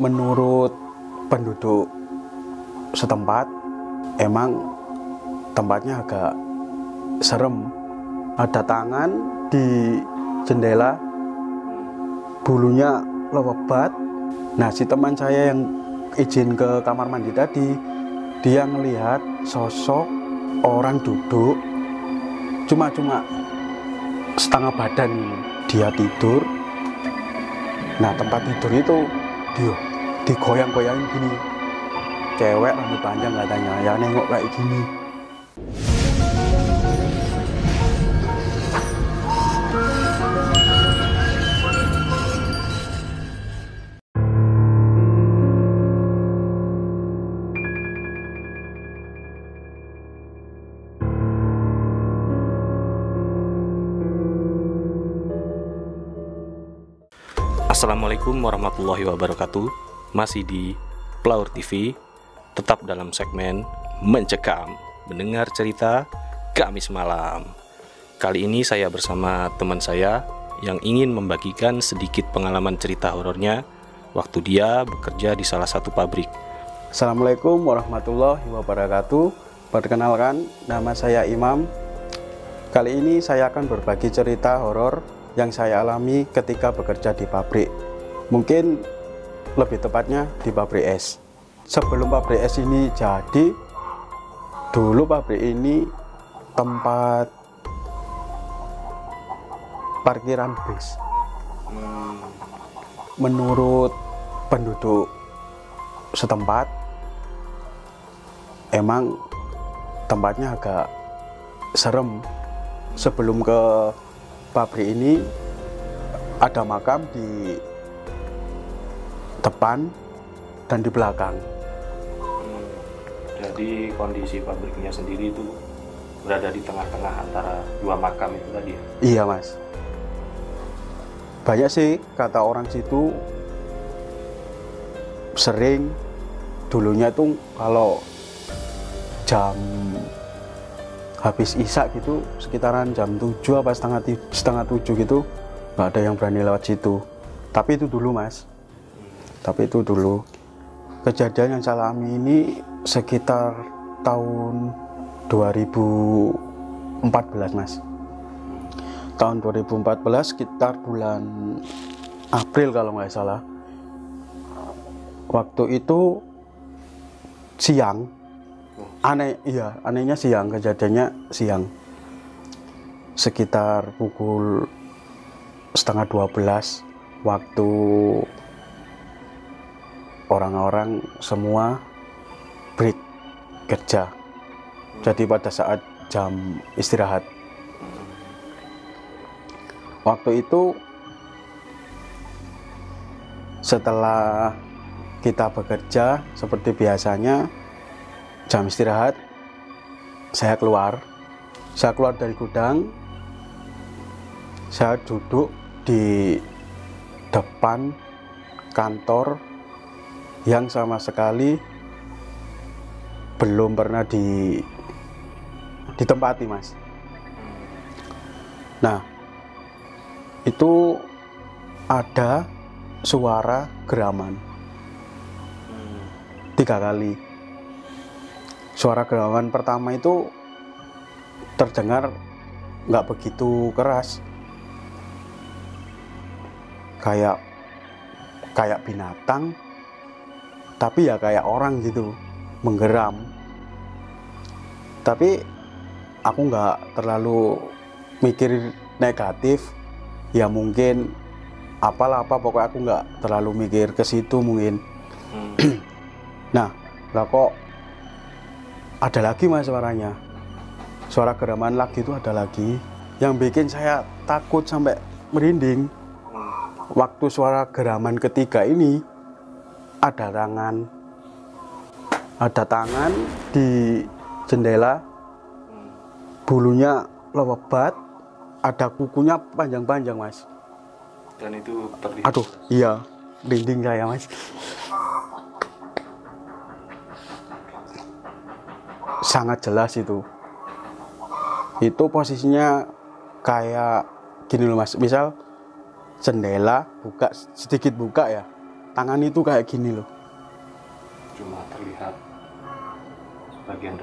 Menurut penduduk setempat, emang tempatnya agak serem. Ada tangan di jendela, bulunya lebat. Nah, si teman saya yang izin ke kamar mandi tadi, dia ngelihat sosok orang duduk cuma setengah badan ini. Dia tidur. Nah, tempat tidur itu dia digoyang-goyangin gini. Cewek rambut panjang katanya, ya nengok kayak gini. Assalamualaikum warahmatullahi wabarakatuh. Masih di Plaur TV, tetap dalam segmen Mencekam, mendengar cerita Kamis malam. Kali ini saya bersama teman saya yang ingin membagikan sedikit pengalaman cerita horornya waktu dia bekerja di salah satu pabrik. Assalamualaikum warahmatullahi wabarakatuh. Perkenalkan, nama saya Imam. Kali ini saya akan berbagi cerita horor yang saya alami ketika bekerja di pabrik. Mungkin lebih tepatnya di pabrik es. Sebelum pabrik es ini jadi, dulu pabrik ini tempat parkiran bis. Menurut penduduk setempat, emang tempatnya agak serem. Sebelum ke pabrik ini ada makam di depan dan di belakang. Jadi kondisi pabriknya sendiri itu berada di tengah-tengah antara dua makam itu tadi. Iya mas, banyak sih kata orang situ sering dulunya tuh kalau jam habis isak gitu, sekitaran jam 7 apa setengah 7 gitu, nggak ada yang berani lewat situ. Tapi itu dulu mas, tapi itu dulu. Kejadian yang saya alami ini sekitar tahun 2014 mas. Tahun 2014 sekitar bulan April kalau nggak salah. Waktu itu siang. Anehnya siang, kejadiannya siang. Sekitar pukul setengah 12 waktu orang-orang semua break kerja. Jadi pada saat jam istirahat. Waktu itu setelah kita bekerja seperti biasanya, jam istirahat, saya keluar dari gudang, saya duduk di depan kantor yang sama sekali belum pernah ditempati mas. Nah, itu ada suara geraman 3 kali. Suara geraman pertama itu terdengar nggak begitu keras, kayak binatang, tapi ya kayak orang gitu menggeram. Tapi aku nggak terlalu mikir negatif, ya mungkin apa pokoknya aku nggak terlalu mikir ke situ mungkin. Nah, lah kok ada lagi mas suaranya, suara geraman lagi itu ada lagi, yang bikin saya takut sampai merinding. Waktu suara geraman ketiga ini ada tangan di jendela, bulunya lebat, ada kukunya panjang-panjang mas. Dan itu terlihat. Aduh, iya, merinding saya mas. Sangat jelas itu posisinya kayak gini loh mas, misal jendela sedikit buka ya, tangan itu kayak gini loh. Cuma terlihat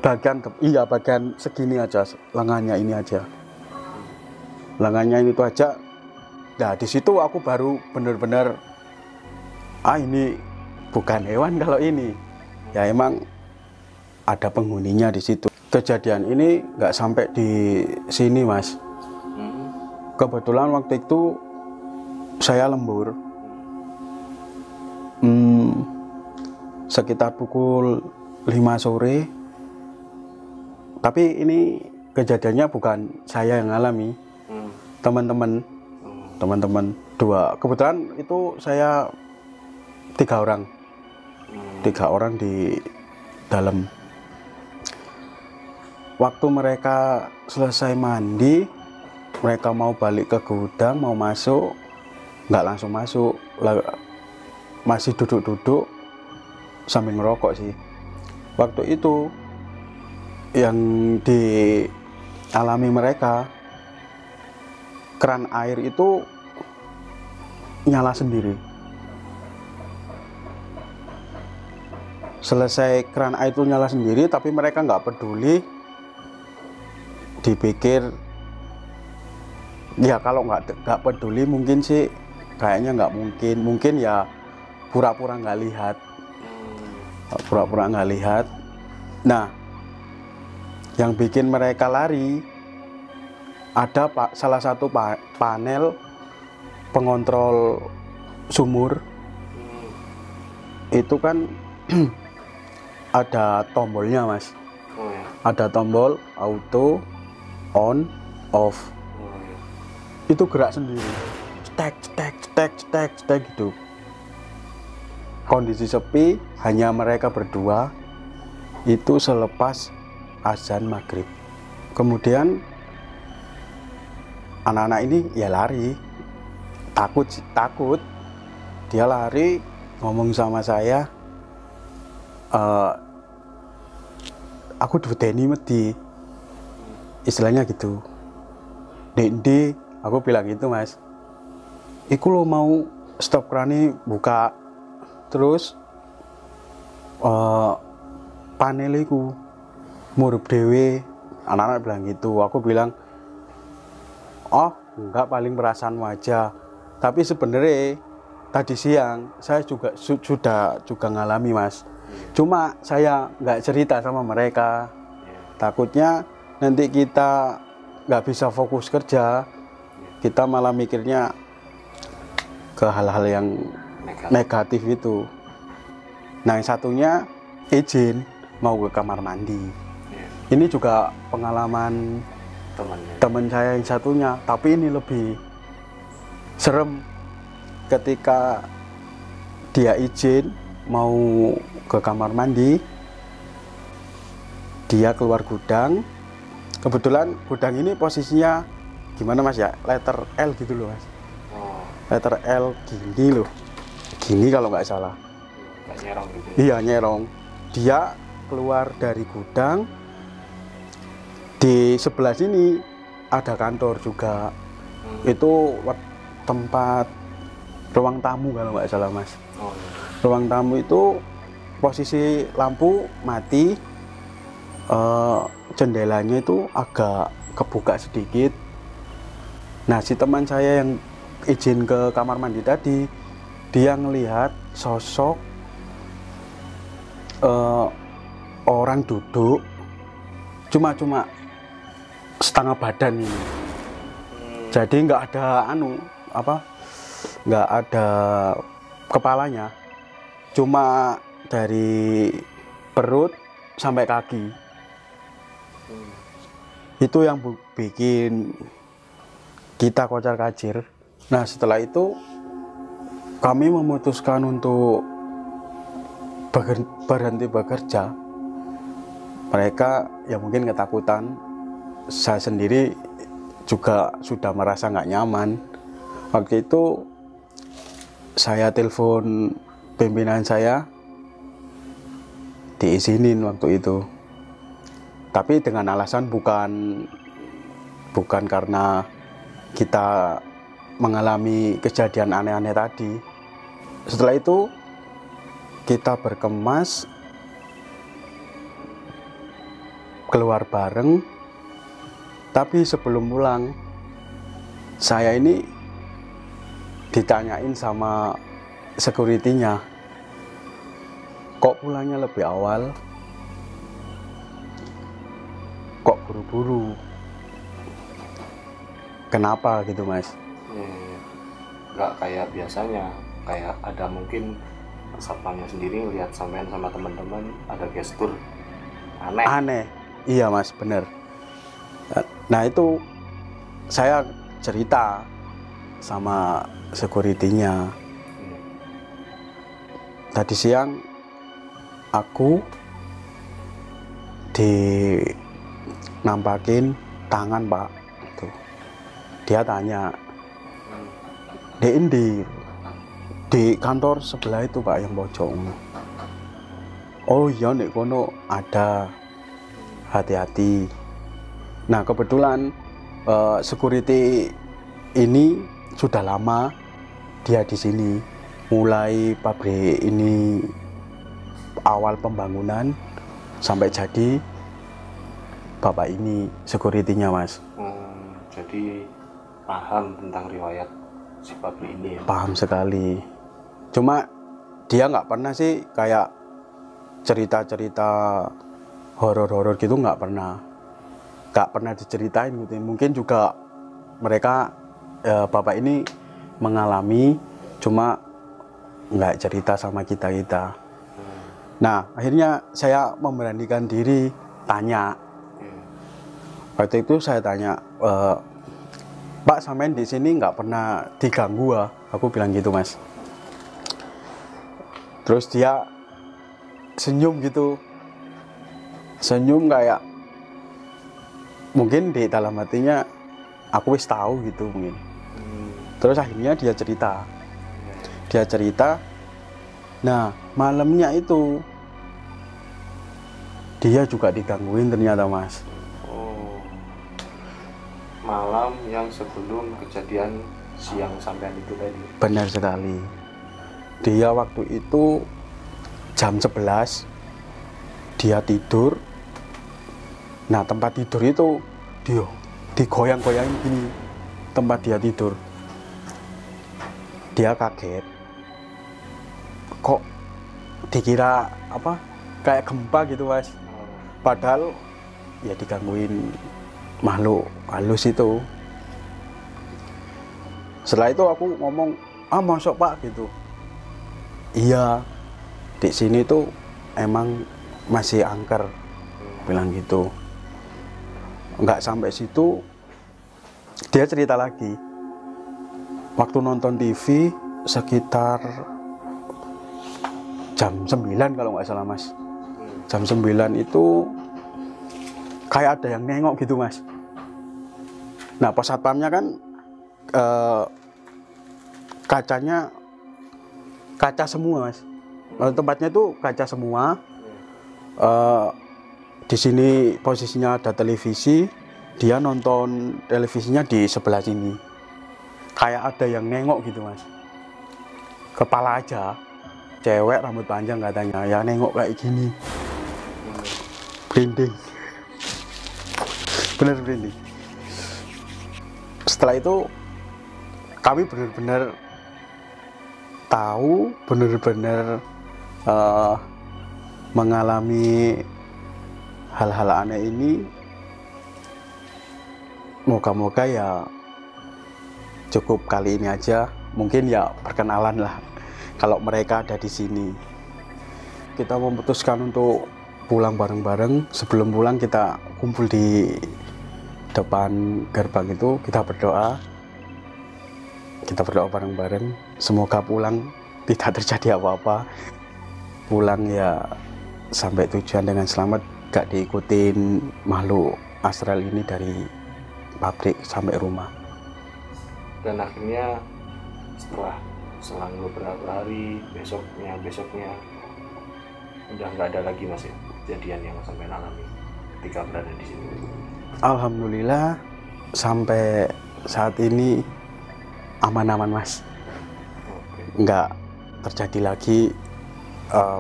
bagian segini aja, lengannya ini aja. Lengannya itu aja. Nah, di situ aku baru benar-benar ini bukan hewan kalau ini. Ya emang ada penghuninya di situ. Kejadian ini nggak sampai di sini, Mas. Kebetulan waktu itu saya lembur. Sekitar pukul 5 sore. Tapi ini kejadiannya bukan saya yang alami. Teman-teman 2. Kebetulan itu saya 3 orang. 3 orang di dalam. Waktu mereka selesai mandi, mereka mau balik ke gudang, mau masuk, nggak langsung masuk, masih duduk-duduk sambil ngerokok sih. Waktu itu yang dialami mereka, keran air itu nyala sendiri. Selesai keran air itu nyala sendiri, tapi mereka nggak peduli. Dipikir ya kalau nggak peduli mungkin sih kayaknya nggak mungkin ya pura-pura nggak lihat. Nah, yang bikin mereka lari ada salah satu panel pengontrol sumur. Itu kan ada tombolnya, Mas. Ada tombol auto, on, off. Itu gerak sendiri, cetek gitu. Kondisi sepi, hanya mereka berdua. Itu selepas azan maghrib. Kemudian anak-anak ini ya lari, takut. Dia lari, ngomong sama saya, aku dudeni medi, istilahnya gitu. Dek, aku bilang gitu, Mas. Iku lo mau stop krani buka, terus panel iku murup dewe. Anak-anak bilang gitu. Aku bilang, oh enggak, paling perasaan aja. Tapi sebenarnya tadi siang saya sudah ngalami, Mas. Cuma saya nggak cerita sama mereka. Takutnya nanti kita nggak bisa fokus kerja, kita malah mikirnya ke hal-hal yang negatif itu. Nah, yang satunya izin mau ke kamar mandi. Ini juga pengalaman teman saya yang satunya, tapi ini lebih serem. Ketika dia izin mau ke kamar mandi, dia keluar gudang. Kebetulan gudang ini posisinya gimana, Mas ya? Letter L gitu loh, Mas. Letter L gini loh. Gini kalau nggak salah. Nyerong gitu. Iya, nyerong. Dia keluar dari gudang. Di sebelah sini ada kantor juga. Itu tempat ruang tamu kalau nggak salah, Mas. Ruang tamu itu posisi lampu mati, jendelanya itu agak kebuka sedikit. Nah, si teman saya yang izin ke kamar mandi tadi, dia ngelihat sosok orang duduk, cuma setengah badan ini. Jadi nggak ada nggak ada kepalanya, cuma dari perut sampai kaki. Itu yang bikin kita kocar-kacir. Nah, setelah itu kami memutuskan untuk berhenti bekerja. Mereka ya mungkin ketakutan. Saya sendiri juga sudah merasa nggak nyaman. Waktu itu saya telepon pimpinan saya, diizinin waktu itu. Tapi dengan alasan bukan karena kita mengalami kejadian aneh-aneh tadi. Setelah itu kita berkemas, keluar bareng. Tapi sebelum pulang, saya ini ditanyain sama security-nya, kok pulangnya lebih awal, kok buru-buru, kenapa gitu Mas? Nggak kayak biasanya, kayak ada mungkin satpamnya sendiri ngelihat sampean sama teman-teman ada gestur aneh. Iya Mas, bener. Nah itu saya cerita sama security-nya. Tadi siang aku dinampakin tangan Pak. Tuh. Dia tanya, di kantor sebelah itu Pak yang pojok. Oh iya nek kono ada, hati-hati. Nah kebetulan security ini sudah lama dia di sini, mulai pabrik ini awal pembangunan sampai jadi bapak ini security-nya Mas. Jadi paham tentang riwayat si pabrik ini ya? Paham sekali. Cuma dia nggak pernah sih kayak cerita-cerita horor-horor gitu, nggak pernah diceritain gitu. Mungkin juga mereka bapak ini mengalami, cuma nggak cerita sama kita. Nah akhirnya saya memberanikan diri tanya. Waktu itu saya tanya, Pak sampean di sini nggak pernah diganggu ya? Aku bilang gitu Mas. Terus dia senyum gitu, senyum kayak mungkin di dalam hatinya aku wis tahu gitu mungkin. Terus akhirnya dia cerita. Nah malamnya itu dia juga digangguin ternyata Mas. Malam yang sebelum kejadian siang sampean itu tadi. Benar sekali. Dia waktu itu jam 11 dia tidur. Nah tempat tidur itu dia digoyang-goyangin gini, tempat dia tidur. Dia kaget, kok dikira apa kayak gempa gitu Mas. Padahal ya digangguin makhluk halus itu. Setelah itu aku ngomong, masuk Pak gitu. Iya, di sini tuh emang masih angker, bilang gitu. Nggak sampai situ, dia cerita lagi. Waktu nonton TV sekitar jam 9 kalau nggak salah Mas. Jam 9 itu kayak ada yang nengok gitu Mas. Nah pos satpamnya kan kacanya kaca semua Mas. Tempatnya itu kaca semua. Di sini posisinya ada televisi, dia nonton televisinya di sebelah sini. Kayak ada yang nengok gitu Mas. Kepala aja, cewek rambut panjang katanya, ya nengok kayak gini. Brinding. Bener brinding. Setelah itu kami benar-benar tahu, benar-benar mengalami hal-hal aneh ini. Moga-moga ya cukup kali ini aja, mungkin ya perkenalan lah kalau mereka ada di sini. Kita memutuskan untuk pulang bareng-bareng. Sebelum pulang kita kumpul di depan gerbang itu, kita berdoa bareng-bareng, semoga pulang tidak terjadi apa-apa, pulang ya sampai tujuan dengan selamat, gak diikutin makhluk astral ini dari pabrik sampai rumah. Dan akhirnya setelah selang beberapa hari, besoknya udah nggak ada lagi Mas ya kejadian yang sampai alami ketika berada di sini. Alhamdulillah sampai saat ini aman-aman Mas. Nggak terjadi lagi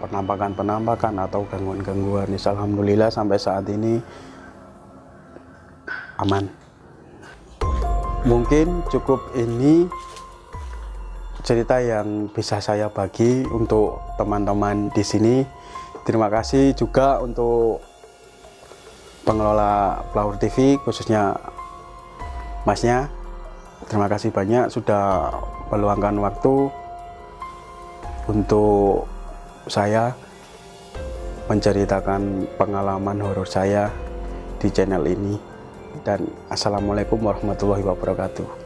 penampakan atau gangguan-gangguan. Alhamdulillah sampai saat ini aman. Mungkin cukup ini cerita yang bisa saya bagi untuk teman-teman di sini. Terima kasih juga untuk pengelola Plaur TV, khususnya Masnya. Terima kasih banyak sudah meluangkan waktu untuk saya menceritakan pengalaman horor saya di channel ini. Dan assalamualaikum warahmatullahi wabarakatuh.